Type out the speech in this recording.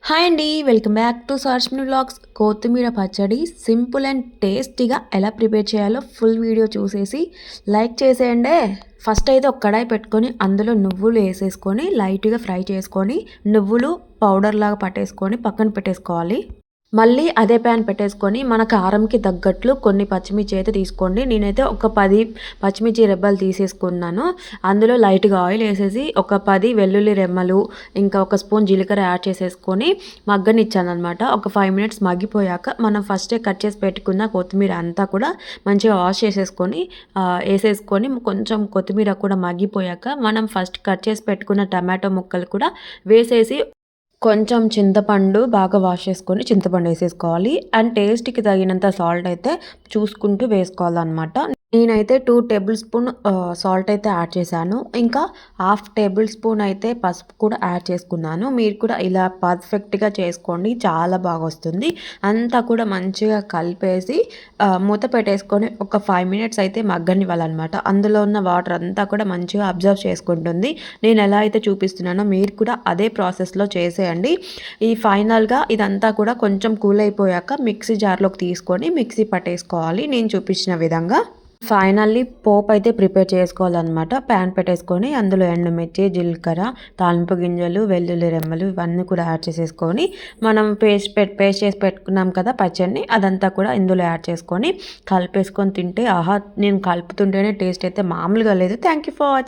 Hi అండి, welcome back to సార్ష్మి vlogs. కొత్తిమీర పచ్చడి సింపుల్ అండ్ టేస్టీగా ఎలా ప్రిపేర్ చేయాలో ఫుల్ వీడియో చూసేసి లైక్ చేసేయండి. ఫస్ట్ అయితే ఒక కడాయి పెట్టుకొని అందులో నువ్వులు వేసేసుకొని లైట్గా ఫ్రై చేసుకొని నువ్వులు పౌడర్ లాగా పట్టేసుకొని పక్కన పెట్టేసుకోవాలి. మళ్ళీ అదే ప్యాన్ పెట్టేసుకొని మన కారంకి తగ్గట్లు కొన్ని పచ్చిమిర్చి అయితే తీసుకోండి. నేనైతే ఒక 10 పచ్చిమిర్చి రెబ్బలు తీసేసుకున్నాను. అందులో లైట్గా ఆయిల్ వేసేసి ఒక 10 వెల్లుల్లి రెమ్మలు ఇంకా ఒక స్పూన్ జీలకర్ర యాడ్ చేసేసుకొని మగ్గనిచ్చాను అనమాట. ఒక 5 మినిట్స్ మగ్గిపోయాక మనం ఫస్టే కట్ చేసి పెట్టుకున్న కొత్తిమీర అంతా కూడా మంచిగా వాష్ చేసేసుకొని వేసేసుకొని కొంచెం కొత్తిమీర కూడా మగ్గిపోయాక మనం ఫస్ట్ కట్ చేసి పెట్టుకున్న టమాటో ముక్కలు కూడా వేసేసి కొంచెం చింతపండు బాగా వాష్ చేసుకొని చింతపండు వేసేసుకోవాలి. అండ్ టేస్ట్కి తగినంత సాల్ట్ అయితే చూసుకుంటూ వేసుకోవాలన్నమాట. నేనైతే 2 టేబుల్ స్పూన్ సాల్ట్ అయితే యాడ్ చేశాను. ఇంకా హాఫ్ టేబుల్ స్పూన్ అయితే పసుపు కూడా యాడ్ చేసుకున్నాను. మీరు కూడా ఇలా పర్ఫెక్ట్గా చేసుకోండి, చాలా బాగా వస్తుంది. అంతా కూడా మంచిగా కలిపేసి మూత పెట్టేసుకొని ఒక 5 మినిట్స్ అయితే మగ్గనివ్వాలన్నమాట. అందులో ఉన్న వాటర్ అంతా కూడా మంచిగా అబ్జర్వ్ చేసుకుంటుంది. నేను ఎలా అయితే చూపిస్తున్నానో మీరు కూడా అదే ప్రాసెస్లో చేసేయండి. ఈ ఫైనల్గా ఇదంతా కూడా కొంచెం కూల్ అయిపోయాక మిక్సీ జార్లోకి తీసుకొని మిక్సీ పట్టేసుకోవాలి నేను చూపించిన విధంగా. ఫైనల్లీ పోపు అయితే ప్రిపేర్ చేసుకోవాలన్నమాట. ప్యాన్ పెట్టేసుకొని అందులో ఎండుమిర్చి, జీలకర్ర, తాలింపు గింజలు, వెల్లుల్లి రెమ్మలు ఇవన్నీ కూడా యాడ్ చేసేసుకొని మనం పేస్ట్ చేసి పెట్టుకున్నాం కదా పచ్చడిని, అదంతా కూడా ఇందులో యాడ్ చేసుకొని కలిపేసుకొని తింటే ఆహా, నేను కలుపుతుంటేనే టేస్ట్ అయితే మామూలుగా లేదు. Thank you for watching.